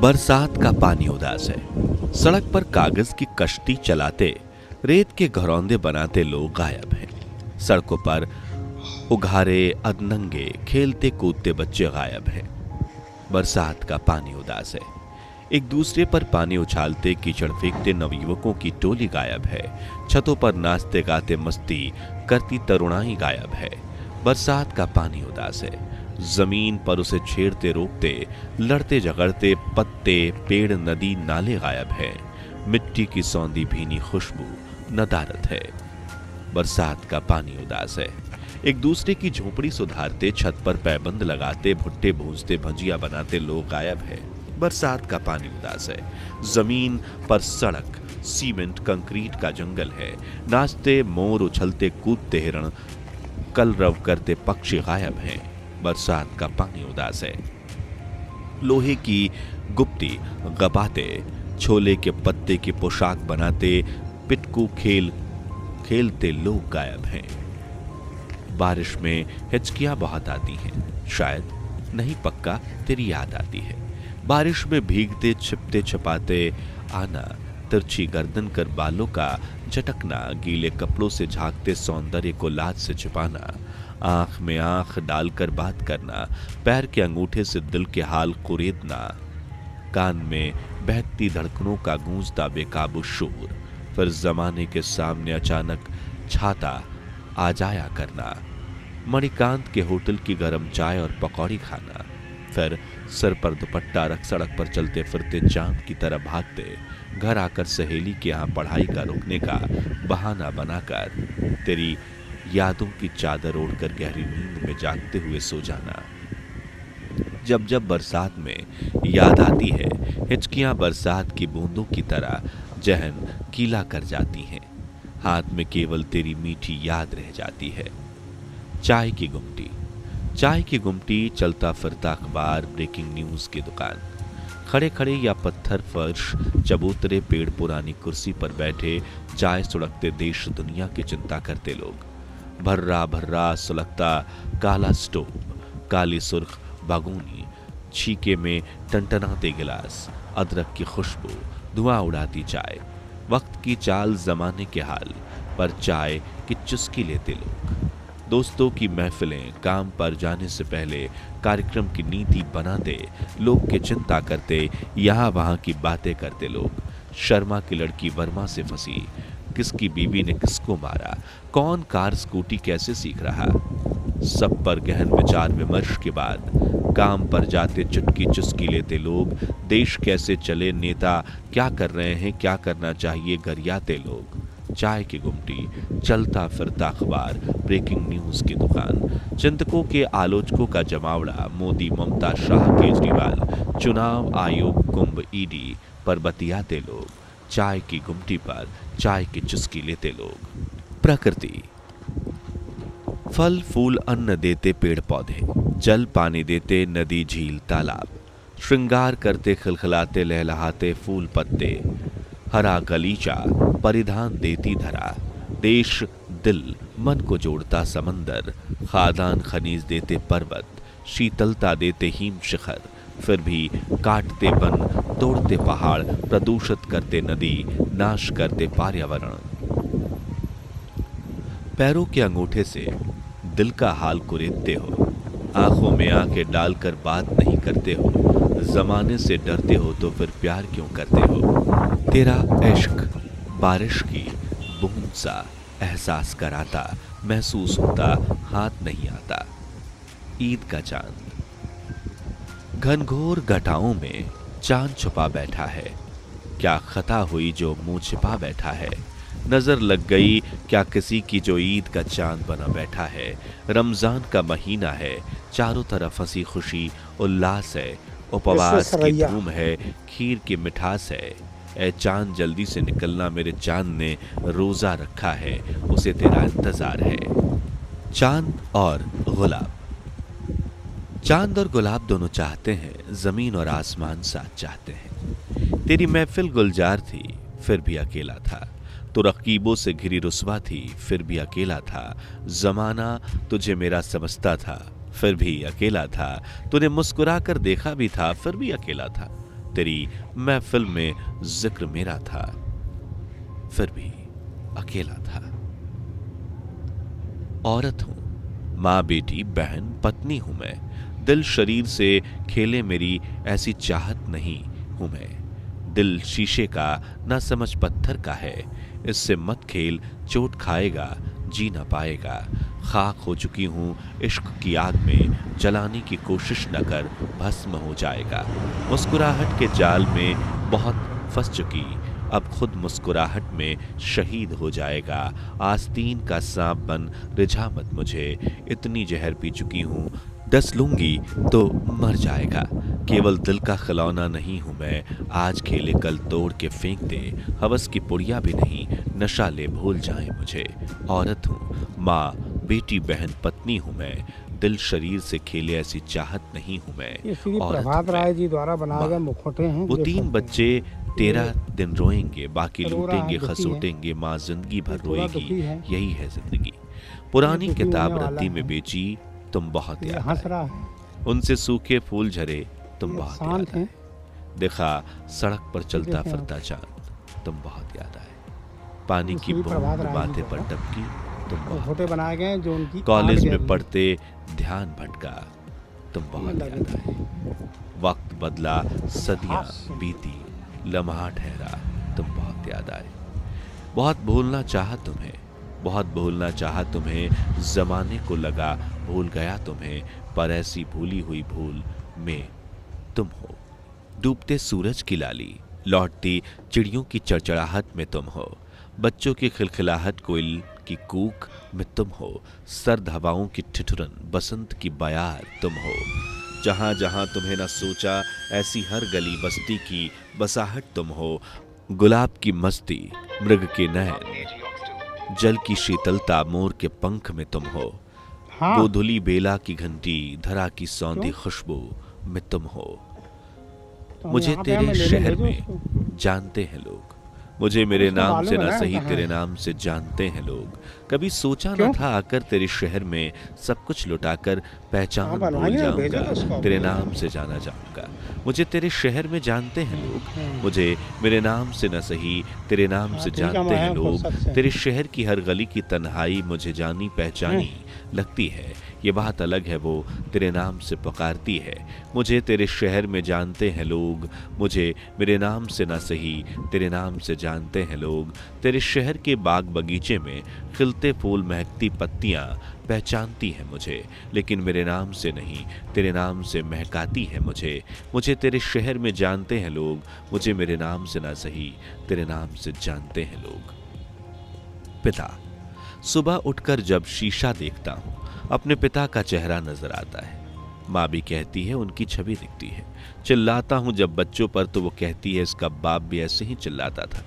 बरसात का पानी उदास है। सड़क पर कागज की कश्ती चलाते, रेत के घरौंदे बनाते लोग गायब हैं। सड़कों पर उघारे अधनंगे खेलते कूदते बच्चे गायब हैं। बरसात का पानी उदास है। एक दूसरे पर पानी उछालते कीचड़ फेंकते नवयुवकों की टोली गायब है। छतों पर नाचते गाते मस्ती करती तरुणाई गायब है। बरसात का पानी उदास है। जमीन पर उसे छेड़ते रोकते लड़ते झगड़ते पत्ते पेड़ नदी नाले गायब है। मिट्टी की सौंधी भीनी खुशबू नदारत है। बरसात का पानी उदास है। एक दूसरे की झोपड़ी सुधारते छत पर पैबंद लगाते भुट्टे भूंजते भजिया बनाते लोग गायब है। बरसात का पानी उदास है। जमीन पर सड़क सीमेंट कंक्रीट का जंगल है। नाचते मोर उछलते कूदते हिरण कलरव करते पक्षी गायब हैं। बरसात का पानी उदास है। लोहे की गुप्ती गपाते छोले के पत्ते की पोशाक बनाते पिटकू खेलते लोग गायब हैं। बारिश में हिचकियां बहुत आती हैं, शायद नहीं पक्का तेरी याद आती है। बारिश में भीगते छिपते छिपाते आना, तिरछी गर्दन कर बालों का झटकना, गीले कपड़ों से झांकते सौंदर्य को लाज से छिपाना, आंख में आंख डालकर बात करना, पैर के अंगूठे से दिल के हाल कुरेदना, कान में बहती धड़कनों का गूंजता बेकाबू शोर, फिर जमाने के सामने अचानक छाता आ जाया करना, मणिकांत के होटल की गर्म चाय और पकौड़ी खाना, फिर सर पर दुपट्टा रख सड़क पर चलते फिरते चांद की तरह भागते, घर आकर सहेली के यहाँ पढ़ाई का रुकने का बहाना बनाकर तेरी यादों की चादर ओढ़कर गहरी नींद में जागते हुए सो जाना। जब जब बरसात में याद आती है, हिचकियां बरसात की बूंदों की तरह जहन गीला कर जाती हैं। हाथ में केवल तेरी मीठी याद रह जाती है। चाय की गुमटी, चलता फिरता अखबार, ब्रेकिंग न्यूज की दुकान, खड़े खड़े या पत्थर फर्श, चबूतरे पेड़, पुरानी कुर्सी पर बैठे चाय सुड़कते देश दुनिया की चिंता करते लोग, भर्रा भर्रा सुलगता काला स्टोव, काली सुर्ख बागूनी, छीके में टनटनाते गिलास, अदरक की खुशबू, धुआं उड़ाती चाय, वक्त की चाल जमाने के हाल पर चाय की चुस्की लेते लोग, दोस्तों की महफिलें, काम पर जाने से पहले कार्यक्रम की नीति बनाते लोग की चिंता करते, यहाँ वहां की बातें करते लोग, शर्मा की लड़की वर्मा से फंसी, किसकी बीवी ने किसको मारा, कौन कार स्कूटी कैसे सीख रहा, सब पर गहन विचार विमर्श के बाद काम पर जाते चुटकी चुस्की लेते लोग, देश कैसे चले, नेता क्या कर रहे हैं, क्या करना चाहिए, गरियाते लोग, चाय की गुमटी, चलता फिरता अखबार, ब्रेकिंग न्यूज की दुकान, चिंतकों के आलोचकों का जमावड़ा, मोदी ममता शाह केजरीवाल, चुनाव आयोग कुंभ ईडी पर बतियाते लोग, चाय की गुमटी पर चाय की चुस्की लेते लोग। प्रकृति, फल फूल अन्न देते पेड़ पौधे, जल पानी देते नदी झील तालाब, श्रृंगार करते खिलखिलाते लहलहाते फूल पत्ते, हरा गलीचा परिधान देती धरा, देश दिल मन को जोड़ता समंदर, खादान खनीज देते पर्वत, शीतलता देते हिम शिखर, फिर भी काटते वन, तोड़ते पहाड़, प्रदूषित करते नदी, नाश करते पर्यावरण। पैरों के अंगूठे से दिल का हाल कुरेदते हो, आंखों में आंखें डालकर बात नहीं करते हो, जमाने से डरते हो तो फिर प्यार क्यों करते हो। तेरा इश्क बारिश की बूंद सा एहसास कराता, महसूस होता, हाथ नहीं आता। ईद का चांद, घनघोर घटाओं में चांद छुपा बैठा है, क्या खता हुई जो मुंह छिपा बैठा है, नजर लग गई क्या किसी की जो ईद का चांद बना बैठा है। रमजान का महीना है, चारों तरफ हंसी खुशी उल्लास है, उपवास की धूम है, खीर की मिठास है। ए चांद जल्दी से निकलना, मेरे चांद ने रोजा रखा है, उसे तेरा इंतजार है। चांद और गुलाब, चांद और गुलाब दोनों चाहते हैं, जमीन और आसमान साथ चाहते हैं। तेरी महफिल गुलजार थी फिर भी अकेला था, तो रकीबों से घिरी रुस्वा थी फिर भी अकेला था। जमाना तुझे मेरा समझता था फिर भी अकेला था, तूने मुस्कुरा कर देखा भी था फिर भी अकेला था। तेरी महफिल में जिक्र मेरा था, फिर भी अकेला था। औरत हूं, माँ बेटी बहन पत्नी हूं मैं, दिल शरीर से खेले मेरी ऐसी चाहत नहीं हूं मैं। दिल शीशे का ना समझ पत्थर का है, इससे मत खेल चोट खाएगा जी ना पाएगा। खाक हो चुकी हूं इश्क की आग में, जलाने की कोशिश न कर भस्म हो जाएगा। मुस्कुराहट के जाल में बहुत फंस चुकी, अब खुद मुस्कुराहट में शहीद हो जाएगा। आस्तीन का सांप बन रिझा मत मुझे, इतनी जहर पी चुकी हूं डस लूंगी तो मर जाएगा। केवल दिल का खिलौना नहीं हूं मैं, आज खेले कल तोड़ के फेंक दे। हवस की पुड़िया भी नहीं, नशा ले भूल जाए मुझे। औरत हूं, माँ बेटी बहन पत्नी हूं मैं, दिल शरीर से खेले ऐसी चाहत नहीं हूं मैं। ये श्री औरत प्रभात हूं मैं, राय जी द्वारा बनाए गए माँ। मुखौटे हैं। वो देख 3 सकते हैं। बच्चे 13 दिन रोएंगे, बाकी रो रहा है, लूटेंगे दुखी है। खसोटेंगे, माँ जिंदगी भर ये थोड़ा रोएगी, दुखी है। यही है जिंदगी। पुरानी दुखी किताब होने वाला रद्दी में है। बेची, तुम बहुत ये याद हंस आए। रहा है। उनसे सूखे फूल झरे, तुम ये बहुत शांत याद है। आए। देखा सड़क पर चलता देखें फिरता आप। चांद, तुम बहुत याद आए। पानी की श्री प्रभात बूंद राय जी माथे पर द्वारा टपकी, तुम बहुत मुखौटे याद बनाए आए। गए हैं जो उनकी आर्ट कॉलेज में गैलरी पढ़ते ध्यान भटका, तुम में बहुत लगे याद थे। आए। वक्त बदला, सदियां हास्य। बीती, लम्हा ठहरा, तुम बहुत याद आए। बहुत भूलना चाहा तुम्हें, बहुत भूलना चाहा तुम्हें, जमाने को लगा भूल गया तुम्हें, पर ऐसी भूली हुई भूल में तुम हो। डूबते सूरज की लाली, लौटती चिड़ियों की चड़चड़ाहट में तुम हो। बच्चों की खिलखिलाहट, कोयल की कूक में तुम हो। सर्द हवाओं की ठिठुरन, बसंत की बयार तुम हो। जहां जहां तुम्हें न सोचा, ऐसी हर गली बस्ती की बसाहट तुम हो। गुलाब की मस्ती, मृग के नैन, जल की शीतलता, मोर के पंख में तुम हो। हाँ। गोधुली बेला की घंटी, धरा की सौंधी क्यों? खुशबू में तुम हो। तो हम मुझे यहाँ पे तेरे हमें लेने शहर भेजो में उसको। जानते हैं लोग, मुझे मेरे उसको नाम से मालूम है ना ना सही कहाँ तेरे है। नाम से जानते हैं लोग। कभी सोचा न क्यों? था आकर तेरे शहर में सब कुछ लुटाकर पहचान हाँ, भूल बनवाइए ना, भेजो जाऊंगा, उसको। तेरे नाम से जाना जाऊंगा। मुझे तेरे शहर में जानते हैं लोग, मुझे मेरे नाम से न सही तेरे नाम हाँ, से ठीक है, जानते मैं हैं आया लोग। फुर्सत से। तेरे शहर की हर गली की तन्हाई मुझे जानी पहचानी लगती है। ये बात अलग है वो तेरे नाम से पुकारती है। मुझे तेरे शहर में जानते हैं लोग, मुझे मेरे नाम से ना सही तेरे नाम से जानते हैं लोग। तेरे शहर के बाग बगीचे में खिलते फूल महकती पत्तियां पहचानती हैं मुझे, लेकिन मेरे नाम से नहीं तेरे नाम से महकाती है मुझे। मुझे तेरे शहर में जानते हैं लोग, मुझे मेरे नाम से ना सही तेरे नाम से जानते हैं लोग। पिता, सुबह उठकर जब शीशा देखता हूं, अपने पिता का चेहरा नजर आता है। माँ भी कहती है उनकी छवि दिखती है। चिल्लाता हूं जब बच्चों पर तो वो कहती है इसका बाप भी ऐसे ही चिल्लाता था।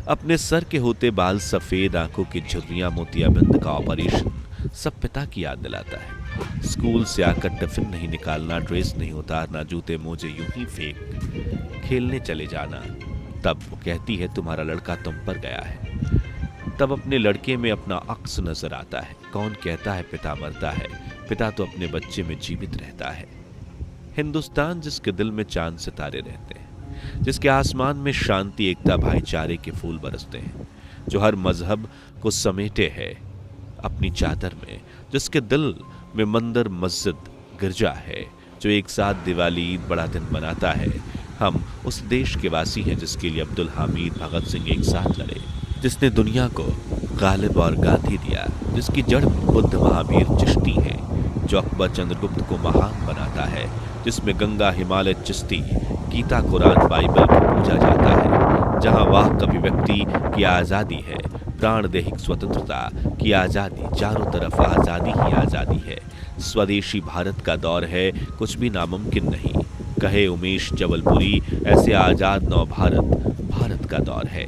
अपने सर के होते बाल, सफेद आंखों की झुर्रियां, मोतियाबिंद का ऑपरेशन सब पिता की याद दिलाता है। स्कूल से आकर टिफिन नहीं निकालना, ड्रेस नहीं उतारना, जूते मोजे यूं ही फेंक खेलने चले जाना। तब वो कहती है तुम्हारा लड़का तुम पर गया है। तब अपने लड़के में अपना अक्स नजर आता है। कौन कहता है पिता मरता है, पिता तो अपने बच्चे में जीवित रहता है। हिंदुस्तान जिसके दिल में चांद सितारे रहते हैं, जिसके आसमान में शांति एकता भाईचारे के फूल बरसते हैं, जो हर मजहब को समेटे है अपनी चादर में, जिसके दिल में मंदिर मस्जिद गिरजा है, जो एक साथ दिवाली ईद बड़ा दिन मनाता है। हम उस देश के वासी हैं जिसके लिए अब्दुल हामिद भगत सिंह एक साथ लड़े, जिसने दुनिया को गालिब और गांधी दिया, जिसकी जड़ में बुद्ध महावीर चिश्ती हैं, जो अकबर चंद्रगुप्त को महान बनाता है, जिसमें गंगा हिमालय चिश्ती, गीता कुरान बाइबल को पूजा जाता है, जहां वाक अभिव्यक्ति की आज़ादी है, प्राणदेहिक स्वतंत्रता की आज़ादी, चारों तरफ आज़ादी ही आज़ादी है। स्वदेशी भारत का दौर है, कुछ भी नामुमकिन नहीं, कहे उमेश जबलपुरी, ऐसे आजाद नव भारत भारत का दौर है।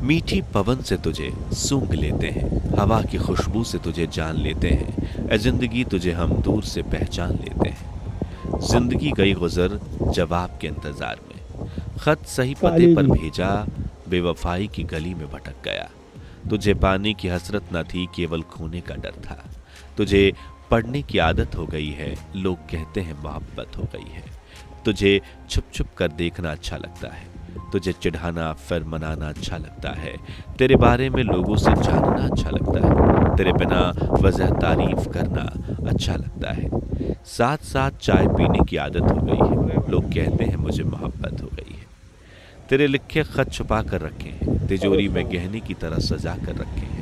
मीठी पवन से तुझे सूंघ लेते हैं, हवा की खुशबू से तुझे जान लेते हैं, ए जिंदगी तुझे हम दूर से पहचान लेते हैं। जिंदगी गई गुजर जवाब के इंतजार में, खत सही पते पर भेजा, बेवफाई की गली में भटक गया। तुझे पाने की हसरत न थी, केवल खोने का डर था। तुझे पढ़ने की आदत हो गई है, लोग कहते हैं मोहब्बत हो गई है। तुझे छुप छुप कर देखना अच्छा लगता है, तुझे चिढ़ाना फिर मनाना अच्छा लगता है, तेरे बारे में लोगों से जानना अच्छा लगता है, तेरे बिना वजह तारीफ करना अच्छा लगता है। साथ साथ चाय पीने की आदत हो गई है, लोग कहते हैं मुझे मोहब्बत हो गई है। तेरे लिखे खत छुपा कर रखे हैं, तिजोरी में गहने की तरह सजा कर रखे हैं।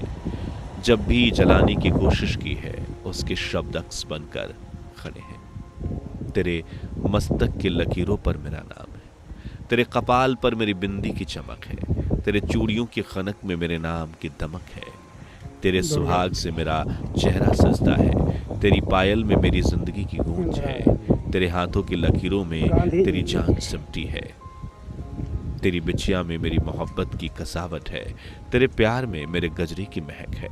जब भी जलाने की कोशिश की है, उसके शब्द अक्स बनकर खड़े हैं। तेरे मस्तक के लकीरों पर मेरा नाम है, तेरे कपाल पर मेरी बिंदी की चमक है, तेरे चूड़ियों की खनक में मेरे नाम की दमक है। तेरे सुहाग से मेरा चेहरा सजता है, तेरी पायल में मेरी जिंदगी की गूंज है, तेरे हाथों की लकीरों में तेरी जान सिमटी है, तेरी बिछिया में मेरी मोहब्बत की कसावट है, तेरे प्यार में मेरे गजरे की महक है।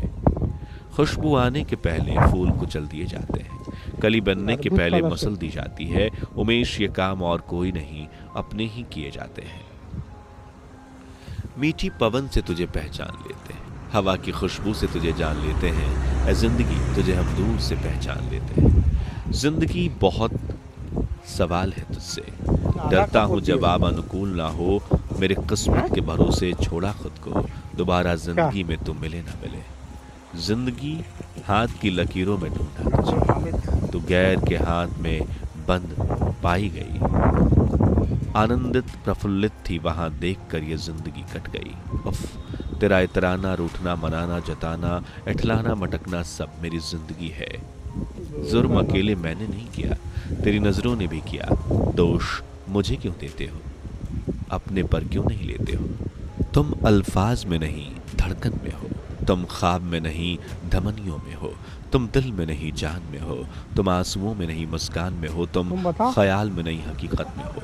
खुशबू आने के पहले फूल कुचल दिए जाते हैं, कली बनने के पहले मसल दी जाती है। उमेश, ये काम और कोई नहीं, अपने ही किए जाते हैं। मीठी पवन से तुझे पहचान लेते हैं, हवा की खुशबू से तुझे जान लेते हैं। ऐ जिंदगी, तुझे हम दूर से पहचान लेते हैं। जिंदगी बहुत सवाल है तुझसे, डरता हूं जवाब अनुकूल ना हो। मेरे किस्मत के भरोसे छोड़ा खुद को, दोबारा जिंदगी में तू मिले ना मिले। जिंदगी हाथ की लकीरों में ढूंढा तुझे, तू गैर के हाथ में बंद पाई गई। आनंदित प्रफुल्लित थी वहां देखकर ये जिंदगी कट गई। उफ, तेरा इतराना, रूठना, मनाना, जताना, इठलाना, मटकना सब मेरी जिंदगी है। जुर्म अकेले मैंने नहीं किया, तेरी नजरों ने भी किया। दोष मुझे क्यों देते हो, अपने पर क्यों नहीं लेते हो। तुम अल्फाज में नहीं धड़कन में हो, तुम ख्वाब में नहीं धमनियों में हो, तुम दिल में नहीं जान में हो, तुम आंसुओं में नहीं मुस्कान में हो, तुम ख्याल में नहीं हकीकत में हो।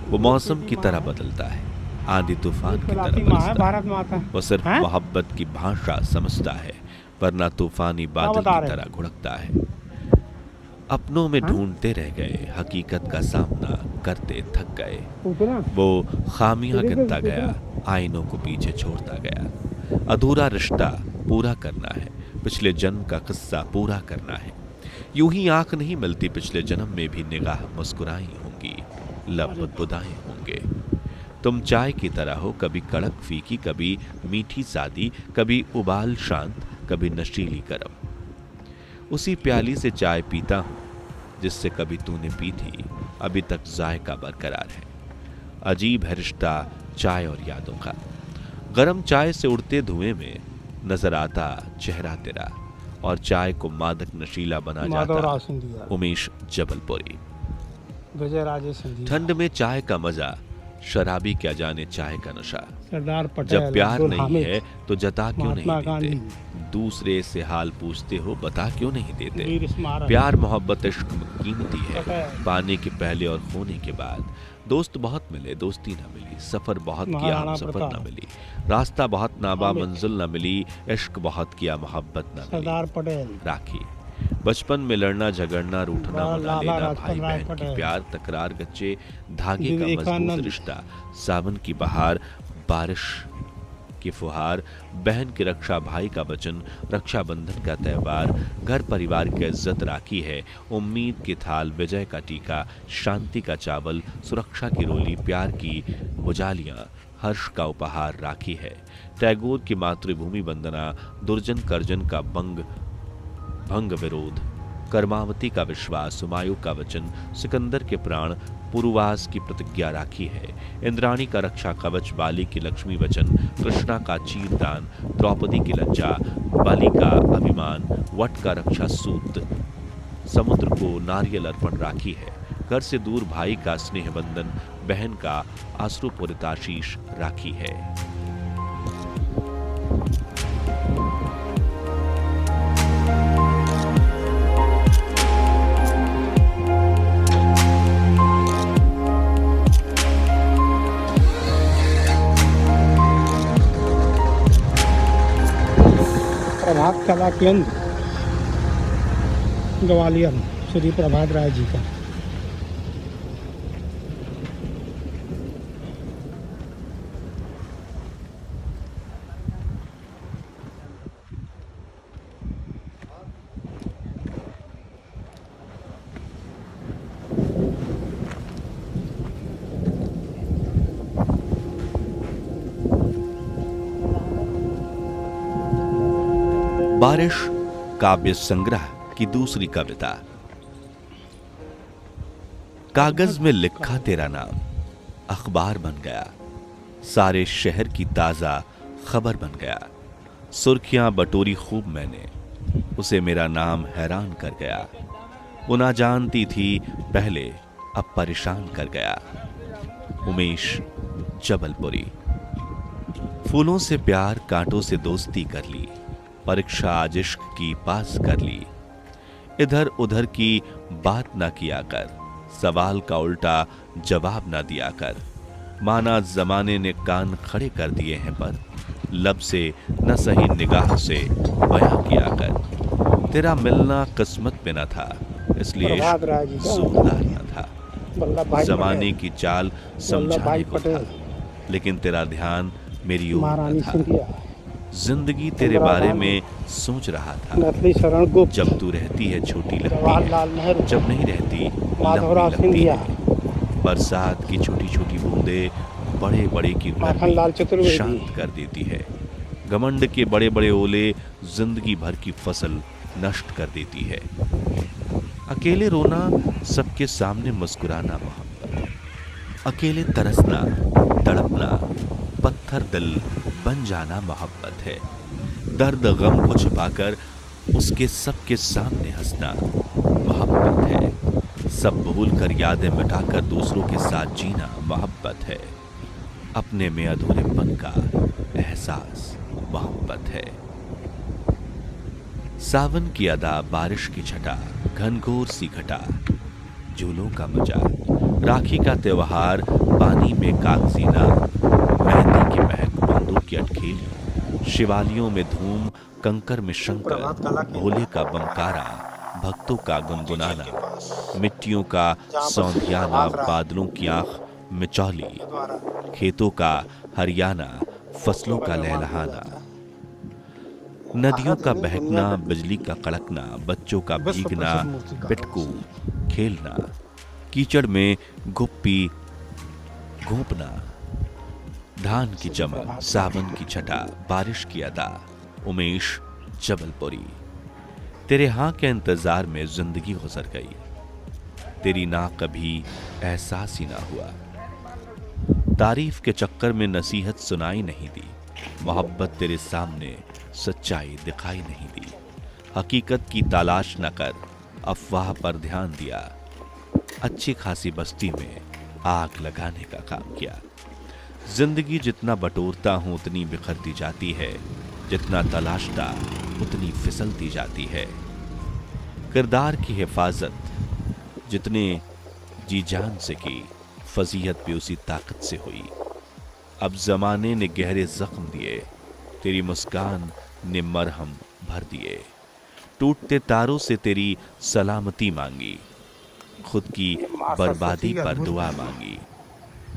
वो मौसम की तरह बदलता है, आंधी तूफान की तरह बरसता है। वो सिर्फ मोहब्बत की भाषा समझता है, वरना तूफानी बादल की तरह घुड़कता है। अपनों में ढूंढते रह गए, हकीकत का सामना करते थक गए। वो खामियां गिनता गया, आईनों को पीछे छोड़ता गया। अधूरा रिश्ता पूरा करना है, पिछले जन्म का किस्सा पूरा करना है। यूं ही आंख नहीं मिलती, पिछले जन्म में भी निगाह मुस्कुराई होंगी, लब बुदबुदाए होंगे। तुम चाय की तरह हो, कभी कड़क फीकी, कभी मीठी सादी, कभी उबाल शांत, कभी नशीली गरम। उसी प्याली से चाय पीता हूं जिससे कभी तूने पी थी, अभी तक जायका बरकरार है। अजीब है रिश्ता चाय और यादों का, गरम चाय से उड़ते धुएं में नजर आता चेहरा तेरा, और चाय को मादक नशीला बना जाता उमेश जबलपुरी। ठंड में चाय का मजा, शराबी क्या जाने चाय का नशा। जब प्यार नहीं है तो जता क्यों नहीं देते, दूसरे से हाल पूछते हो बता क्यों नहीं देते। प्यार मोहब्बत इश्क कीमती है, पाने के पहले और खोने के बाद। दोस्त बहुत मिले, दोस्ती ना मिली, सफर बहुत किया, हम सफर ना मिली, रास्ता बहुत नाबा, मंजिल ना मिली, इश्क बहुत किया, मोहब्बत ना मिली। राखी, बचपन में लड़ना झगड़ना, रूठना मना लेना, भाई बहन की प्यार, तकरार, गच्चे धागे का मजबूत रिश्ता, सावन की बहार, बारिश की फुहार, बहन की रक्षा, भाई का वचन, रक्षाबंधन का त्यौहार, घर परिवार की इज्जत राखी है, उम्मीद की थाल, विजय का टीका, शांति का चावल, सुरक्षा की रोली, प्यार की बुझालियां, हर्ष का उपहार राखी है। टैगोर की मातृभूमि वंदना, दुर्जन कर्जन का भंग विरोध, कर्मावती का विश्वास, हुमायूं का वचन, सिकंदर के प्राण, पूर्वास की प्रतिज्ञा राखी है। इंद्राणी का रक्षा कवच, बाली की लक्ष्मी वचन, कृष्णा का चीरदान, द्रौपदी की लज्जा, बलि का अभिमान, वट का रक्षा सूत्र, समुद्र को नारियल अर्पण राखी है। घर से दूर भाई का स्नेह बंधन, बहन का आश्रुपूरित आशीष राखी है। प्रभात कला केंद्र ग्वालियर, श्री प्रभात राय जी का। बारिश काव्य संग्रह की दूसरी कविता। कागज में लिखा तेरा नाम अखबार बन गया, सारे शहर की ताजा खबर बन गया। सुर्खियां बटोरी खूब मैंने, उसे मेरा नाम हैरान कर गया। वो ना जानती थी पहले, अब परेशान कर गया। उमेश जबलपुरी। फूलों से प्यार, कांटों से दोस्ती कर ली, परीक्षा आज इश्क की पास कर ली। इधर उधर की बात ना किया कर, सवाल का उल्टा जवाब ना दिया कर। माना जमाने ने कान खड़े कर दिए हैं, पर लब से न सही निगाह से बयां किया कर। तेरा मिलना किस्मत में न था, इसलिए इश्क जोरदार न था। जमाने की चाल समझाने को था, लेकिन तेरा ध्यान मेरी ओर न था। जिंदगी तेरे बारे में सोच रहा था, जब तू रहती है छोटी लगती है, जब नहीं रहती लंबी लगती है। बरसात की छोटी छोटी बूंदे बड़े बड़े की गर्मी शांत कर देती है। घमंड के बड़े बड़े ओले जिंदगी भर की फसल नष्ट कर देती है। अकेले रोना, सबके सामने मुस्कुराना मोहब्बत। अकेले तरसना, तड़पना, पत्थर दिल बन जाना मोहब्बत है। दर्द गम को छिपाकर उसके सबके सामने हंसना मोहब्बत है। सब भूल कर यादें मिटाकर दूसरों के साथ जीना मोहब्बत है। अपने में अधूरेपन का एहसास मोहब्बत है। सावन की अदा, बारिश की छटा, घनघोर सी घटा, झूलों का मजा, राखी का त्योहार, पानी में कागजीना, मेहंदी की महक, बूंदों की अटखेली, शिवालियों में धूम, कंकर में शंकर, भोले का बमकारा, भक्तों का गुनगुनाना, मिट्टियों का सौंधियाना, बादलों की आंख मिचौली, खेतों का हरियाणा, फसलों का लहलहाना, नदियों का बहकना, बिजली का कड़कना, बच्चों का भीगना, पिटकू खेलना, कीचड़ में गुप्पी घोंपना, धान की चमक, सावन की छटा, बारिश की अदा। उमेश जबलपुरी। तेरे हां के इंतजार में जिंदगी गुजर गई, तेरी ना कभी एहसास ही ना हुआ। तारीफ के चक्कर में नसीहत सुनाई नहीं दी, मोहब्बत तेरे सामने सच्चाई दिखाई नहीं दी। हकीकत की तलाश न कर, अफवाह पर ध्यान दिया। अच्छी खासी बस्ती में आग लगाने का काम किया। जिंदगी जितना बटोरता हूं उतनी बिखरती जाती है, जितना तलाशता उतनी फिसलती जाती है। किरदार की हिफाजत जितने जी जान से की, फजीहत भी उसी ताकत से हुई। अब जमाने ने गहरे जख्म दिए, तेरी मुस्कान ने मरहम भर दिए। टूटते तारों से तेरी सलामती मांगी, खुद की बर्बादी पर दुआ मांगी।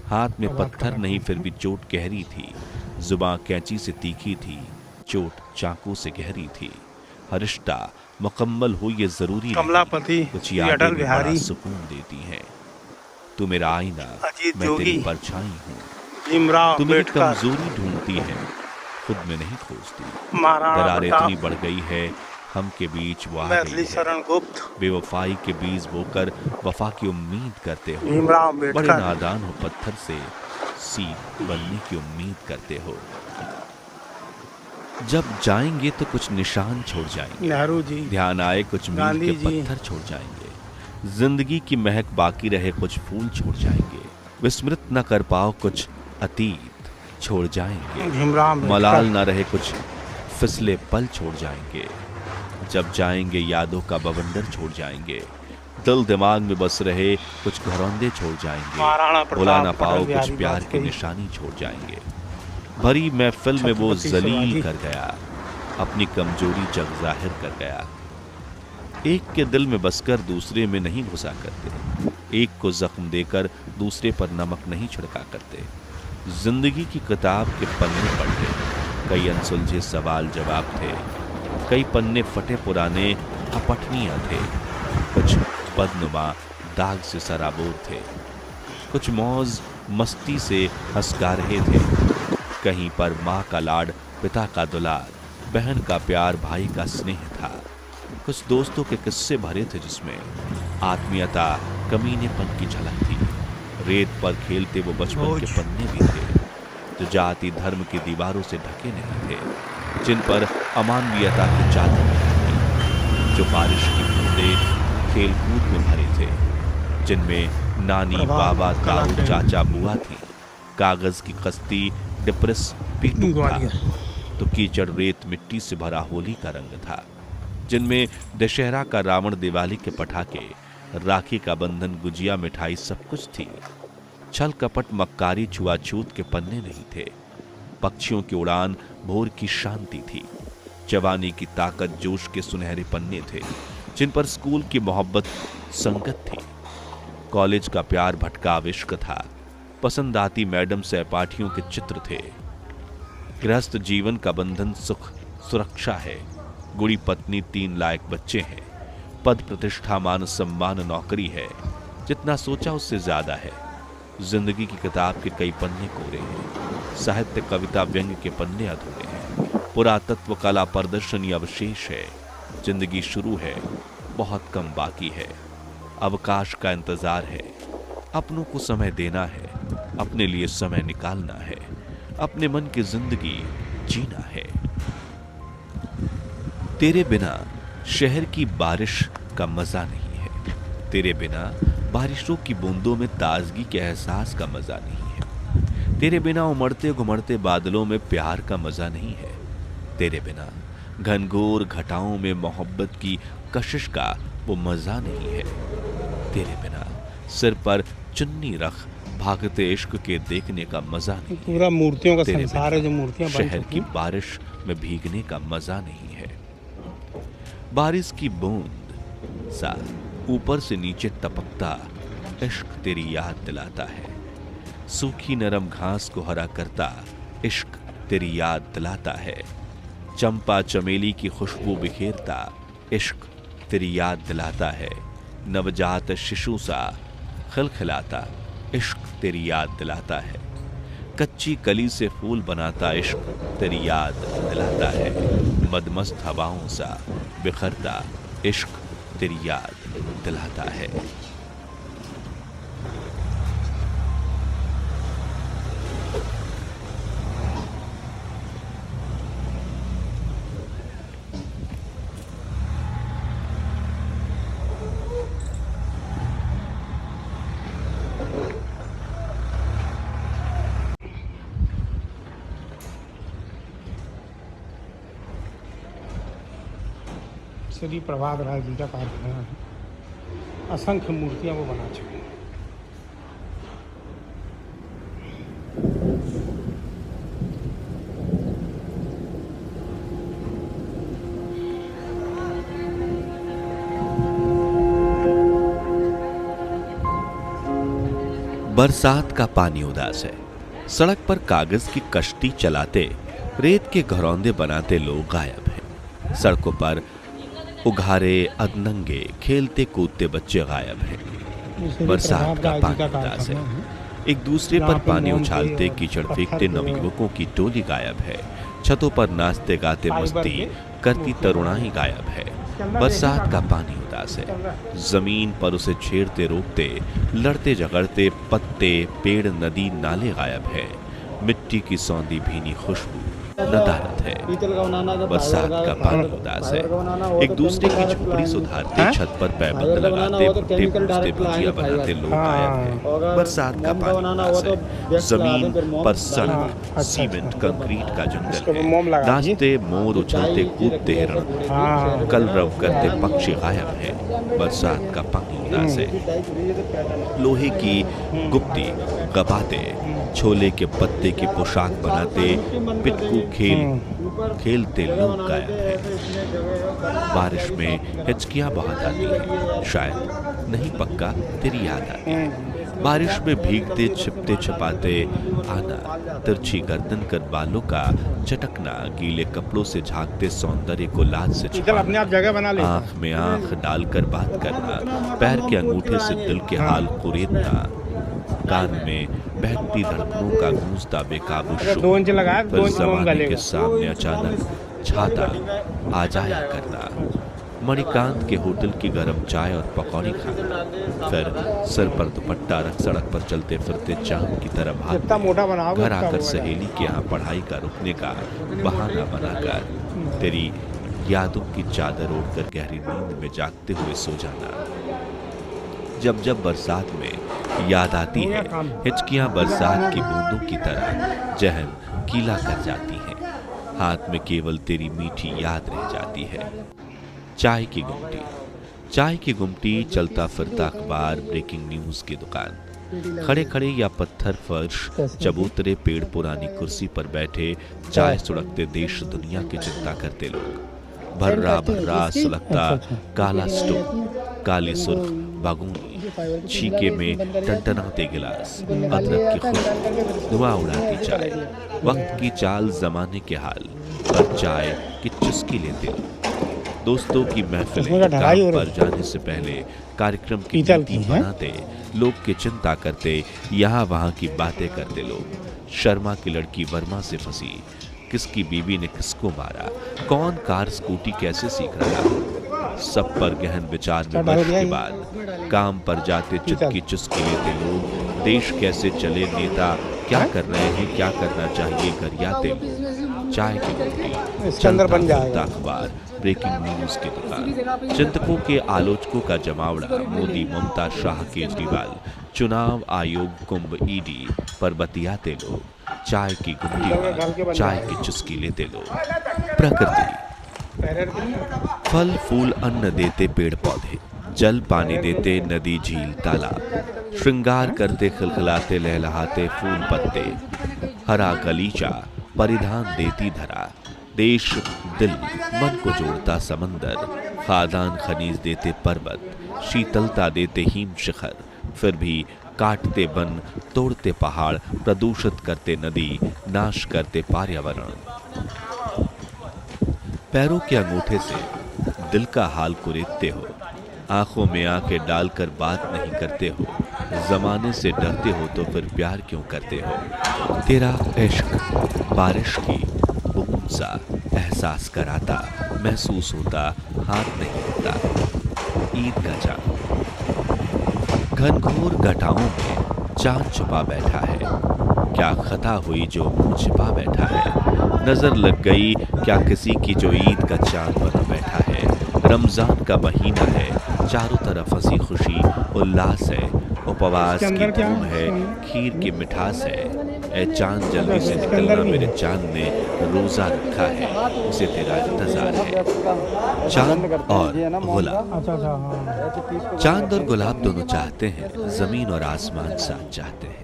हाथ में पत्थर नहीं फिर भी चोट गहरी थी, जुबां कैंची से तीखी थी, चोट चाकू से गहरी थी। हर रिश्ता मुकम्मल हो ये जरूरी नहीं, कुछ यादें भी बड़ा सुकून देती हैं। तू मेरा आईना, मैं तेरी परछाई हूँ। तू मेरी कमजोरी ढूंढती है, खुद में नहीं खोजती। दरार इतनी बढ़ गई है हम के बीच, वो आ गई है। बेवफाई के बीज बोकर वफा की उम्मीद करते हो, बड़े नादान हो, पत्थर से सीप बनने की उम्मीद करते हो। जब जाएंगे तो कुछ निशान छोड़ जाएंगे, ध्यान आए कुछ मील के पत्थर छोड़ जाएंगे। जिंदगी की महक बाकी रहे कुछ फूल छोड़ जाएंगे। विस्मृत न कर पाओ कुछ अतीत छोड़ जाएंगे। मलाल न रहे कुछ फिसले पल छोड़ जाएंगे। जब जाएंगे यादों का बवंडर छोड़ जाएंगे। दिल दिमाग में बस रहे कुछ घरौंदे छोड़ जाएंगे। भुला ना पाओ कुछ प्यार की निशानी छोड़ जाएंगे। भरी महफिल में वो जलील कर गया, अपनी कमजोरी जग जाहिर कर गया। एक के दिल में बसकर दूसरे में नहीं घुसा करते, एक को जख्म देकर दूसरे पर नमक नहीं छिड़का करते। जिंदगी की किताब के पन्ने पढ़ते, कई अनसुलझे सवाल जवाब थे, कई पन्ने फटे पुराने अपठनीय थे। कुछ बदनुमा दाग से सराबोर थे, कुछ मौज मस्ती से हंसगा रहे थे। कहीं पर माँ का लाड, पिता का दुलार, बहन का प्यार, भाई का स्नेह था। कुछ दोस्तों के किस्से भरे थे जिसमें आत्मीयता, कमीनेपन की झलक थी। रेत पर खेलते वो बचपन के पन्ने भी थे जो जाति धर्म की दीवारों से ढके नहीं थे, जिन पर अमानवीयता की चादर थी, जो बारिश की बूंदें खेलकूद में भरे थे, जिनमें नानी, बाबा, ताऊ, चाचा, बुआ थी। कागज की कश्ती डिप्रेस पीटू था तो कीचड़, रेत, मिट्टी से भरा होली का रंग था, जिनमें दशहरा का रावण, दिवाली के पटाखे, राखी का बंधन, गुजिया, मिठाई सब कुछ थी। छल कपट, मक्कारी, छुआछूत के पन्ने नहीं थे। पक्षियों की उड़ान, भोर की शांति थी। जवानी की ताकत, जोश के सुनहरे पन्ने थे, जिन पर स्कूल की मोहब्बत संगत थी। कॉलेज का प्यार भटकाव इश्क था। पसंद आती मैडम, सहपाठियों के चित्र थे। गृहस्थ जीवन का बंधन सुख सुरक्षा है। गुड़ी पत्नी, 3 लायक बच्चे हैं। पद प्रतिष्ठा, मान सम्मान, नौकरी है। जितना सोचा उससे ज्यादा है। जिंदगी की किताब के कई पन्ने कोरे हैं। साहित्य, कविता, व्यंग्य के पन्ने अधूरे हैं। पुरातत्व, कला प्रदर्शनी अवशेष है। जिंदगी शुरू है, बहुत कम बाकी है। अवकाश का इंतजार है। अपनों को समय देना है। अपने लिए समय निकालना है। अपने मन की जिंदगी जीना है। तेरे बिना शहर की बारिश का मजा नहीं है। तेरे बिना बारिशों की बूंदों में ताजगी के एहसास का मजा नहीं है। तेरे बिना उमड़ते घुमड़ते बादलों में प्यार का मजा नहीं है। तेरे बिना घनघोर घटाओं में मोहब्बत की कशिश का वो मजा नहीं है। तेरे बिना सिर पर चुन्नी रख भागते इश्क के देखने का मजा नहीं है। पूरा मूर्तियों का तेरे संसार है जो मूर्तियां बन शहर चुकी की हैं। बारिश में भीगने का मजा नहीं है। बारिश की बूंद सा ऊपर से नीचे टपकता इश्क तेरी याद दिलाता है। सूखी नरम घास को हरा करता इश्क तेरी याद दिलाता है। चंपा चमेली की खुशबू बिखेरता इश्क तेरी याद दिलाता है। नवजात शिशु सा खिलखिलाता इश्क तेरी याद दिलाता है। कच्ची कली से फूल बनाता इश्क तेरी याद दिलाता है। मदमस्त हवाओं सा बिखरता इश्क तेरी याद दिलाता है। श्री प्रभात राय जी का कारखाना है। असंख्य मूर्तियां वो बना चुके हैं। बरसात का पानी उदास है। सड़क पर कागज की कश्ती चलाते, रेत के घरौंदे बनाते लोग गायब हैं। सड़कों पर उघारे, अधनंगे, खेलते कूदते बच्चे गायब हैं। बरसात का पानी उदास है। एक दूसरे पर पानी उछालते, कीचड़ फेंकते नवयुवकों की टोली गायब है। छतों पर नाचते गाते मस्ती करती तरुणाई गायब है। बरसात का पानी उदास है। जमीन पर उसे छेड़ते रोकते, लड़ते झगड़ते पत्ते, पेड़, नदी, नाले गायब है। मिट्टी की सौंधी भीनी खुशबू नदारत है। बरसात का पानी उदास है। एक दूसरे की झोपड़ी सुधारते, छत पर पैबंद लगाते, भुट्टे पूजते, भुजिया बनाते लोग गायब हैं। बरसात का पानी उदास है। जमीन पर सड़क, सीमेंट, कंक्रीट का जंगल है। नाचते मोर, उछलते कूदते हिरण, कलरव करते पक्षी गायब हैं। बरसात का पानी उदास है। लोहे की गुप्ती गबाते, छोले के पत्ते की पोशाक बनाते, पिट्ठू खेलते लोग गायब हैं। बारिश में हिचकियां बहुत आती हैं, शायद नहीं पक्का तेरी याद आती है। बारिश में भीगते, छिपते छिपाते आना, तिरछी गर्दन कर बालों का चटकना, गीले कपड़ों से झांकते सौंदर्य को लाज से अपने आप जगह बना ले। आंख में आंख डालकर बात करना, पैर के अंगूठे से दिल के हाल कुरेदना, कान में बहती धड़कनों का गूंजता बेकाबू शोर, फिर जमाने के सामने अचानक छाता आ जाया करना, मणिकांत के होटल की गर्म चाय और पकौड़ी खाना, फिर सिर पर दुपट्टा रख सड़क पर चलते फिरते चांद की तरह जितना मोटा भागना, बनाओगे घर उतना आकर वो सहेली के यहाँ पढ़ाई का रुकने का बहाना बनाकर तेरी यादों की चादर ओढ़कर गहरी नींद में जागते हुए सो जाना। जब जब बरसात में याद आती है, हिचकियां बरसात की बूंदों की तरह जहन गीला कर जाती हैं, हाथ में केवल तेरी मीठी याद रह जाती है। चाय की गुमटी, चाय की गुमटी, चलता फिरता अखबार, ब्रेकिंग न्यूज की दुकान, खड़े खड़े या पत्थर फर्श, चबूतरे पेड़, पुरानी कुर्सी पर बैठे चाय सुड़कते देश दुनिया की चिंता करते लोग, भर्रा भर्रा सुलगता काला स्टोव, काली सुर्ख बागूनी, छीके में टनटनाते गिलास, अदरक की खुशबू, धुआं उड़ाती चाय, वक्त की चाल, जमाने के हाल, पर चाय की चुस्की लेते लोग, दोस्तों की महफिलें, काम पर जाने से पहले कार्यक्रम की नीति बनाते, लोग की चिंता करते, यहाँ वहाँ की बातें करते लोग, शर्मा की लड़की वर्मा से फंसी, किसकी बीवी ने किसको मारा, कौन कार स्कूटी कैसे सीख रहा, सब पर गहन विचार विमर्श के बाद काम पर जाते चुटकी चुस्की लेते लोग, देश कैसे चले, नेता क्या कर रहे हैं, क्या करना चाहिए, गरियाते लोग, चाय की गुमटी, चलता फिरता अखबार, ब्रेकिंग न्यूज की दुकान, चिंतकों के आलोचकों का जमावड़ा, मोदी, ममता, शाह, केजरीवाल, चुनाव आयोग, कुंभ, ईडी पर बतियाते लोग, चाय की गुमटी, चाय की चुस्की लेते लोग, प्रकृति, फल फूल अन्न देते पेड़ पौधे, जल पानी देते नदी झील तालाब, श्रृंगार करते खिलखिलाते लहलहाते फूल पत्ते, हरा गलीचा परिधान देती धरा, देश दिल मन को जोड़ता समंदर, खादान खनीज देते पर्वत, शीतलता देते हिम शिखर, फिर भी काटते वन, तोड़ते पहाड़, प्रदूषित करते नदी, नाश करते पर्यावरण, पैरों के अंगूठे से दिल का हाल कुरेदते हो, आंखों में आंखें डालकर बात नहीं करते हो, जमाने से डरते हो तो फिर प्यार क्यों करते हो, तेरा इश्क बारिश की बूंद सा एहसास कराता, महसूस होता, हाथ नहीं होता, ईद का चांद, घनघोर घटाओं में चांद छुपा बैठा है, क्या खता हुई जो मुंह छिपा बैठा है, नजर लग गई क्या किसी की जो ईद का चांद बना बैठा है, रमजान का महीना है, चारों तरफ हंसी खुशी उल्लास है, उपवास की धूम है, खीर की मिठास है, ए चांद जल्दी से निकलना, मेरे चांद ने रोजा रखा है, उसे तेरा इंतजार है। चांद और गुलाब, चांद और गुलाब दोनों चाहते हैं, जमीन और आसमान साथ चाहते हैं,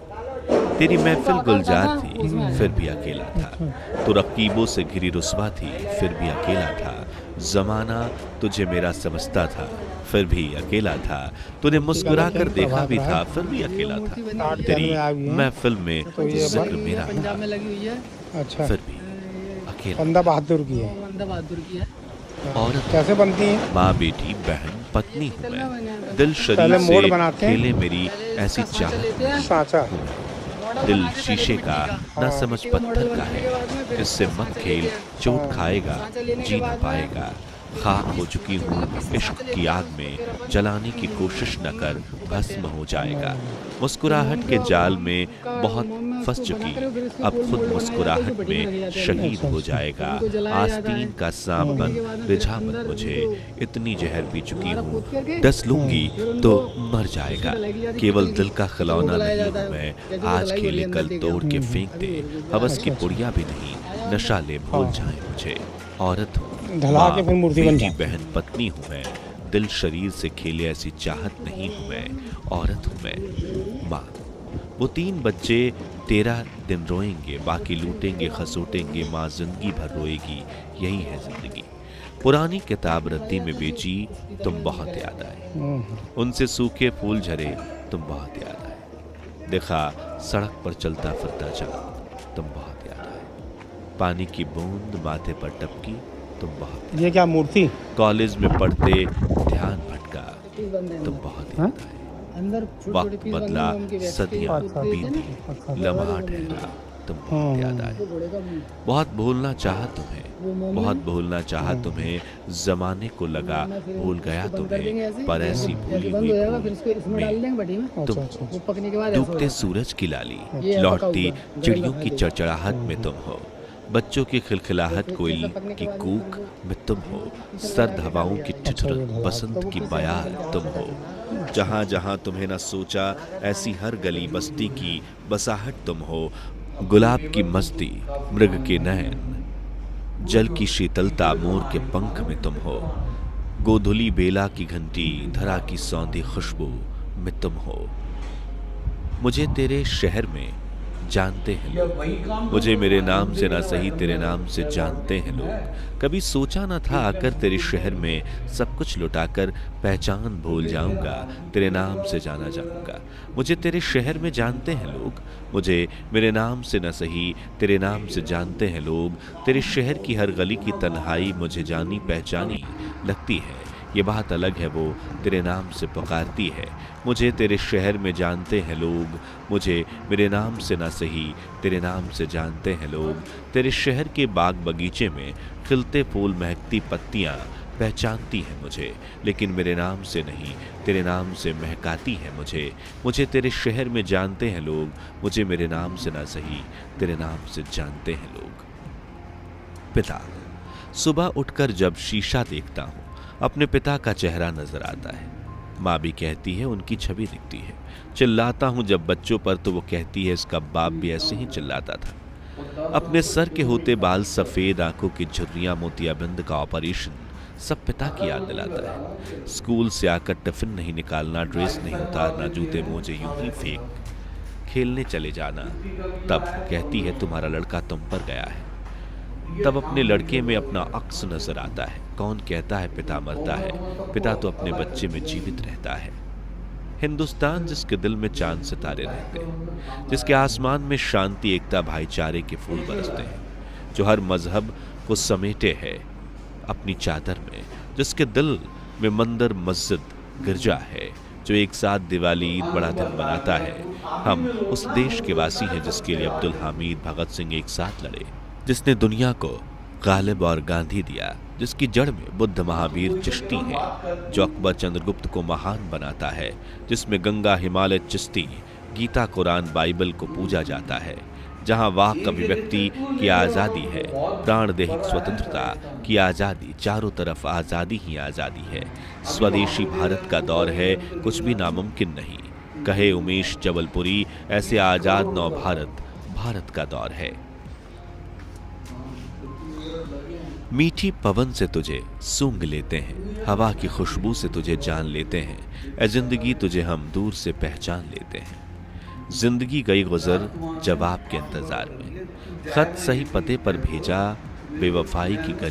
तेरी महफिल गुलजार थी फिर भी अकेला था, तो रकीबों से घिरी रुस्वा थी फिर भी अकेला था, जमाना तुझे मेरा समझता था फिर भी अकेला था, तूने मुस्कुरा कर देखा भी था फिर भी अकेला था, तेरी महफिल में जिक्र मेरा था फिर भी अकेला। बंदा बहादुर की है। औरत कैसे बनती है? माँ, बेटी, बहन, पत्नी हूँ मैं, दिल शरीर से खेले मेरी ऐसी चाहत साचा हूँ, दिल शीशे का ना समझ पत्थर का है, इससे मत खेल चोट खाएगा जी ना पाएगा, खाक हो चुकी हूँ इश्क की आग में, जलाने की कोशिश न कर भस्म हो जाएगा, मुस्कुराहट के जाल में बहुत फंस चुकी, अब खुद मुस्कुराहट में शहीद हो जाएगा, आस्तीन का सांप बन रिझा मत मुझे, इतनी जहर पी चुकी हूँ, डस लूंगी तो मर जाएगा, केवल दिल का खिलौना नहीं हूँ मैं, आज खेले कल तोड़ के फेंक दे, हवस की पुड़िया भी नहीं, नशा ले भूल जाए मुझे, औरत हूँ, ढला के फिर मूर्ति बन जाए, बहन, पत्नी हूँ मैं, दिल शरीर से खेले ऐसी चाहत नहीं हूँ मैं, औरत हूँ मैं, माँ, वो 3 बच्चे 13 दिन रोएंगे, बाकी लूटेंगे खसोटेंगे, माँ जिंदगी भर रोएगी, यही है जिंदगी, पुरानी किताब रद्दी में बेची, तुम बहुत याद आए, उनसे सूखे फूल झरे, तुम बहुत याद आए, देखा सड़क पर चलता फिरता चांद, तुम बहुत याद आए, पानी की बूंद माथे पर टपकी, तुम बहुत, ये क्या मूर्ति, कॉलेज में पढ़ते ध्यान भटका, तुम बहुत याद आए, वक्त बदला सदियां बीती, लम्हा ठहरा, तुम बहुत याद आए। बहुत भूलना चाहा तुम्हें, बहुत भूलना चाहा तुम्हें, जमाने को लगा भूल गया तुम्हें, पर ऐसी भूली हुई भूल में तुम अच्छा अच्छा हो। डूबते सूरज की लाली, लौटती चिड़ियों की चड़चड़ाहट में तुम हो, बच्चों की खिलखिलाहट, कोयल की कूक में तुम हो, सर्द हवाओं की ठिठुरन, बसंत की बयार तुम हो। जहां जहां तुम्हें न सोचा, ऐसी हर गली बस्ती की बसाहट तुम हो। गुलाब की मस्ती, मृग के नयन, जल की शीतलता, मोर के पंख में तुम हो। गोधुली बेला की घंटी, धरा की सौंधी खुशबू में तुम हो। मुझे तेरे शहर में जानते हैं लोग, मुझे मेरे नाम से ना सही तेरे नाम से जानते हैं लोग। कभी सोचा ना था आकर तेरे शहर में सब कुछ लुटाकर पहचान भूल जाऊंगा, तेरे नाम से जाना जाऊंगा। मुझे तेरे शहर में जानते हैं लोग, मुझे मेरे नाम से ना सही तेरे नाम से जानते हैं लोग। तेरे शहर की हर गली की तन्हाई मुझे जानी पहचानी लगती है, ये बात अलग है वो तेरे नाम से पुकारती है। मुझे तेरे शहर में जानते हैं लोग, मुझे मेरे नाम से ना सही तेरे नाम से जानते हैं लोग। तेरे शहर के बाग बगीचे में खिलते फूल, महकती पत्तियां पहचानती हैं मुझे, लेकिन मेरे नाम से नहीं तेरे नाम से महकाती है मुझे। मुझे तेरे शहर में जानते हैं लोग, मुझे मेरे नाम से ना सही तेरे नाम से जानते हैं लोग। पिता, सुबह उठकर जब शीशा देखता हूँ, अपने पिता का चेहरा नजर आता है। माँ भी कहती है उनकी छवि दिखती है। चिल्लाता हूँ जब बच्चों पर तो वो कहती है इसका बाप भी ऐसे ही चिल्लाता था। अपने सर के होते बाल, सफेद आंखों की झुर्रियां, मोतियाबिंद का ऑपरेशन सब पिता की याद दिलाता है। स्कूल से आकर टिफिन नहीं निकालना, ड्रेस नहीं उतारना, जूते मोजे यूं ही फेंक खेलने चले जाना। तब कहती है तुम्हारा लड़का तुम पर गया है। तब अपने लड़के में अपना अक्स नजर आता है। कौन कहता है पिता मरता है, पिता तो अपने बच्चे में जीवित रहता है। हिंदुस्तान जिसके दिल में चांद सितारे रहते हैं, जिसके आसमान में शांति, एकता, भाईचारे के फूल बरसते हैं, जो हर मजहब को समेटे है अपनी चादर में, जिसके दिल में मंदिर, मस्जिद, गिरजा है, जो एक साथ दिवाली, ईद, बड़ा दिन बनाता है। हम उस देश के वासी हैं जिसके लिए अब्दुल हामिद, भगत सिंह एक साथ लड़े, जिसने दुनिया को गालिब और गांधी दिया, जिसकी जड़ में बुद्ध, महावीर, चिश्ती हैं, जो अकबर, चंद्रगुप्त को महान बनाता है, जिसमें गंगा, हिमालय, चिश्ती, गीता, कुरान, बाइबल को पूजा जाता है, जहां वाक अभिव्यक्ति की आज़ादी है, प्राण देहिक स्वतंत्रता की आज़ादी, चारों तरफ आज़ादी ही आज़ादी है। स्वदेशी भारत का दौर है, कुछ भी नामुमकिन नहीं, कहे उमेश जबलपुरी। ऐसे आज़ाद नव भारत, भारत का दौर है। मीठी पवन से तुझे सूंघ लेते हैं, हवा की खुशबू से तुझे जान लेते हैं, ए जिंदगी तुझे हम दूर से पहचान लेते हैं। जिंदगी गई गुजर जवाब के इंतजार में, खत सही पते पर भेजा, बेवफाई की गली